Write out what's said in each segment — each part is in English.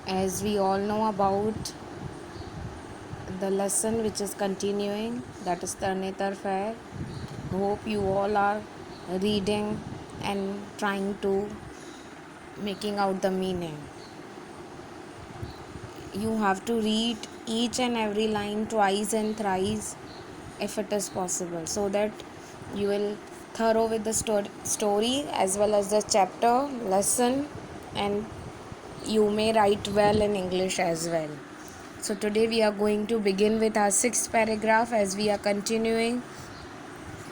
As we all know about the lesson which is continuing, that is Tarnetar Fair. Hope you all are reading and trying to making out the meaning. You have to read each and every line twice and thrice if it is possible, so that you will thorough with the story as well as the chapter lesson, and you may write well in English as well. So today we are going to begin with our sixth paragraph as we are continuing.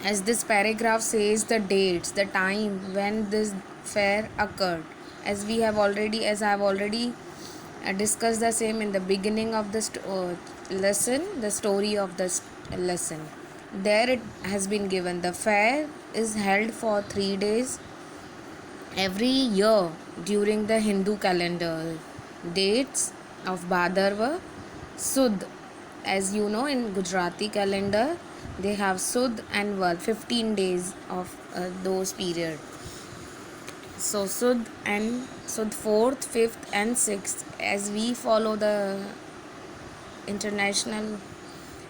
As this paragraph says the dates, the time when this fair occurred. As I have already discussed the same in the beginning of the lesson, the story of the lesson. There it has been given. The fair is held for 3 days every year during the Hindu calendar. Dates of Bhadarva, Sud. As you know, in Gujarati calendar, they have Sud and Vad, 15 days of those period. So Sud 4th, 5th, and 6th. As we follow the international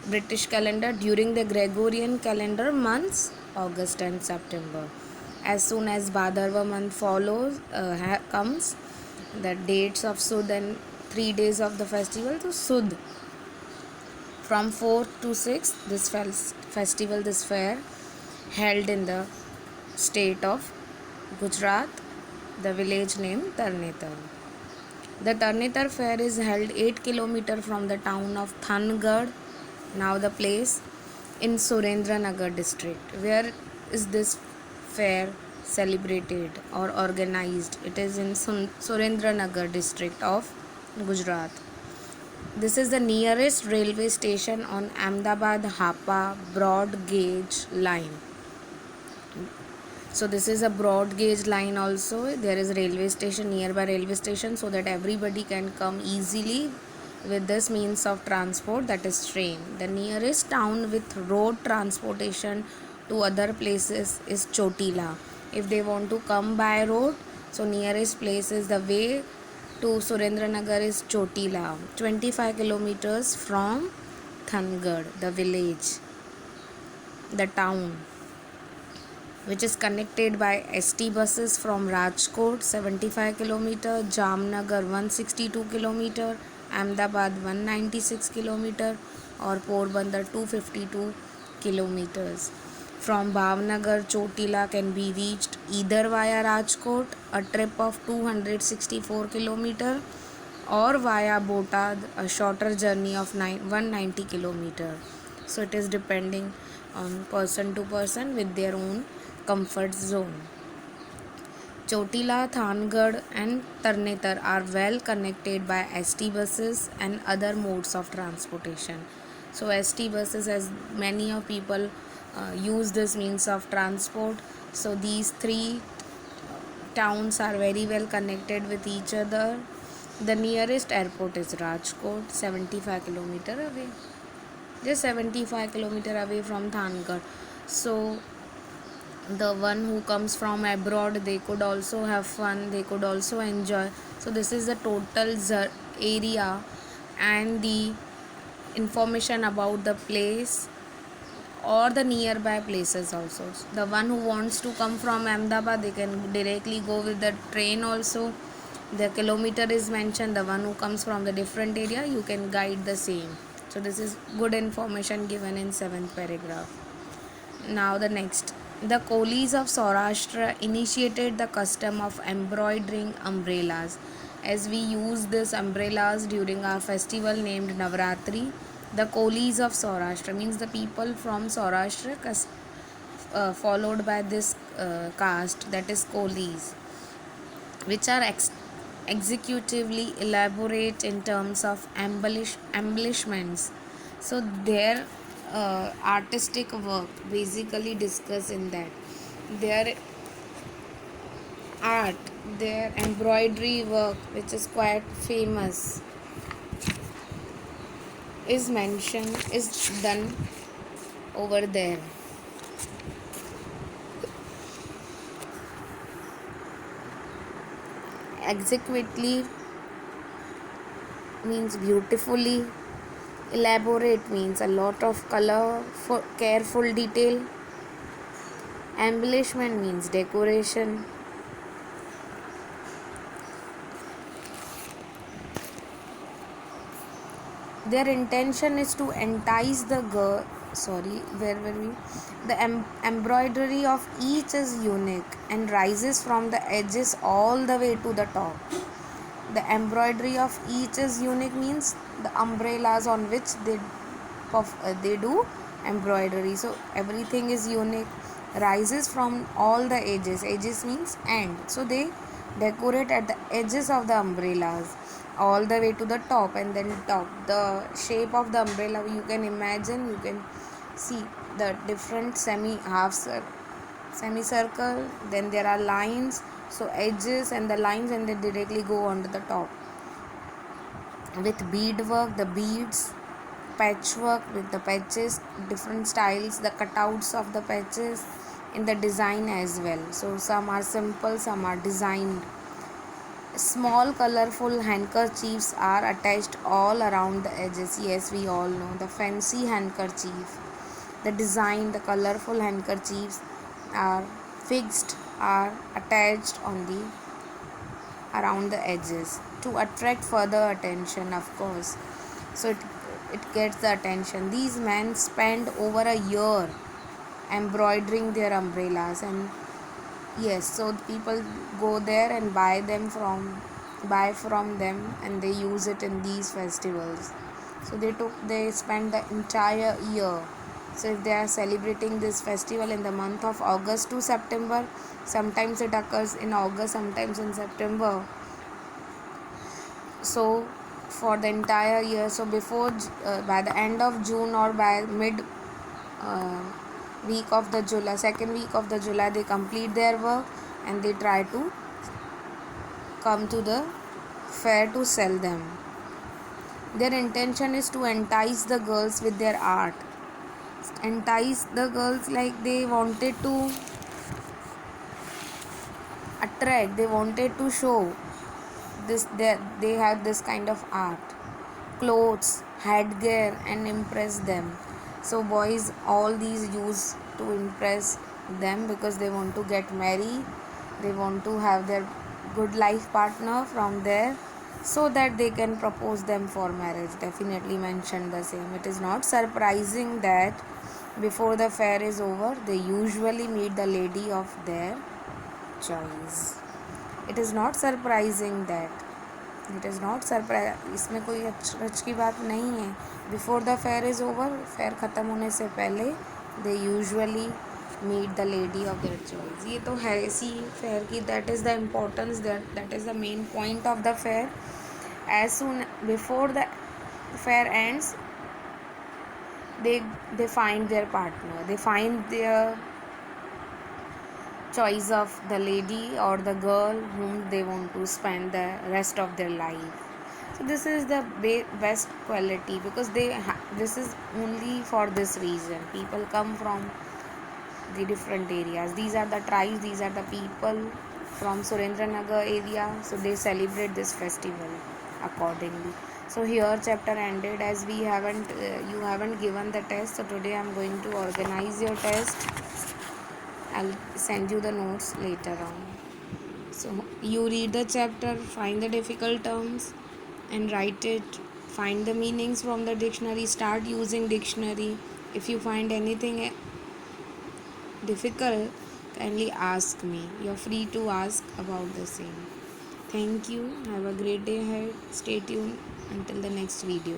British calendar, during the Gregorian calendar months, August and September. As soon as Bhadarva month follows, comes, the dates of Sud and 3 days of the festival. So Sud, from 4th to 6th, this festival, this fair, held in the state of Gujarat, the village named Tarnetar. The Tarnetar fair is held 8 km from the town of Thangad, now the place in Surendranagar district. Where is this fair celebrated or organized? It is in Surendranagar district of Gujarat. This is the nearest railway station on Ahmedabad Hapa broad gauge line. So this is a broad gauge line also. There is a railway station, nearby railway station, so that everybody can come easily with this means of transport, that is train. The nearest town with road transportation to other places is Chotila. If they want to come by road, so nearest place is the way to Surendranagar is Chotila, 25 kilometers from Thangad, the village, the town, which is connected by ST buses from Rajkot 75 km, Jamnagar 162 km, Ahmedabad 196 km, or Porbandar 252 km. From Bhavnagar, Chotila can be reached either via Rajkot, a trip of 264 km, or via Botad, a shorter journey of 190 km. So it is depending on person to person with their own comfort zone. Chotila, Thangad, and Tarnetar are well connected by ST buses and other modes of transportation. So ST buses, as many of people use this means of transport. So these three towns are very well connected with each other. The nearest airport is Rajkot, 75 km away. Just 75 km away from Thangad. So the one who comes from abroad, they could also have fun, they could also enjoy. So this is the total area and the information about the place or the nearby places also. The one who wants to come from Ahmedabad, they can directly go with the train also. The kilometer is mentioned. The one who comes from the different area, you can guide the same. So this is good information given in 7th paragraph. Now the next. The Kolis of Saurashtra initiated the custom of embroidering umbrellas. As we use these umbrellas during our festival named Navratri, the Kolis of Saurashtra means the people from Saurashtra, followed by this caste, that is Kolis, which are executively elaborate in terms of embellishments. So their artistic work basically discuss in that. Their art, their embroidery work, which is quite famous, is mentioned, is done over there. Executively means beautifully. Elaborate means a lot of color, for careful detail. Embellishment means decoration. Their intention is to entice the girl. Sorry, where were we? The embroidery of each is unique and rises from the edges all the way to the top. The embroidery of each is unique means the umbrellas on which they do embroidery. So everything is unique, rises from all the edges. Edges means end. So they decorate at the edges of the umbrellas all the way to the top, and then top the shape of the umbrella you can imagine. You can see the different semicircle, then there are lines, so edges and the lines, and they directly go onto the top with beadwork, the beads, patchwork with the patches, different styles, the cutouts of the patches in the design as well. So some are simple, some are designed. Small colorful handkerchiefs are attached all around the edges. Yes, we all know the fancy handkerchief. The design, the colorful handkerchiefs are fixed, are attached on the around the edges to attract further attention, of course. So it gets the attention. These men spend over a year embroidering their umbrellas, and yes, so people go there and buy from them, and they use it in these festivals. So they spend the entire year. So if they are celebrating this festival in the month of August to September, sometimes it occurs in August, sometimes in September. So for the entire year, so before by the end of June or by mid uh, week of the July, second week of the July, they complete their work and they try to come to the fair to sell them. Their intention is to entice the girls with their art. Entice the girls, like they wanted to attract, they wanted to show this, that they have this kind of art, clothes, headgear, and impress them. So boys all these use to impress them because they want to get married, they want to have their good life partner from there, so that they can propose them for marriage. Definitely mention the same. It is not surprising that before the fair is over they usually meet the lady of their choice. It is not surprising that, it is not surprise, इसमें कोई अच की बात नहीं है. Before the fair is over, fair ख़त्म होने से पहले they usually meet the lady of their choice. ये तो है इसी फेयर की, that is the importance, that is the main point of the fair. As soon before the fair ends they find their partner, they find their choice of the lady or the girl whom they want to spend the rest of their life. So this is the best quality, because this is only for this reason. People come from the different areas. These are the tribes, these are the people from Surendranagar area, so they celebrate this festival accordingly. So here chapter ended. As we haven't you haven't given the test, so today I'm going to organize your test. I'll send you the notes later on. So you read the chapter, find the difficult terms and write it. Find the meanings from the dictionary, start using dictionary. If you find anything difficult, kindly ask me. You're free to ask about the same. Thank you. Have a great day ahead. Stay tuned until the next video.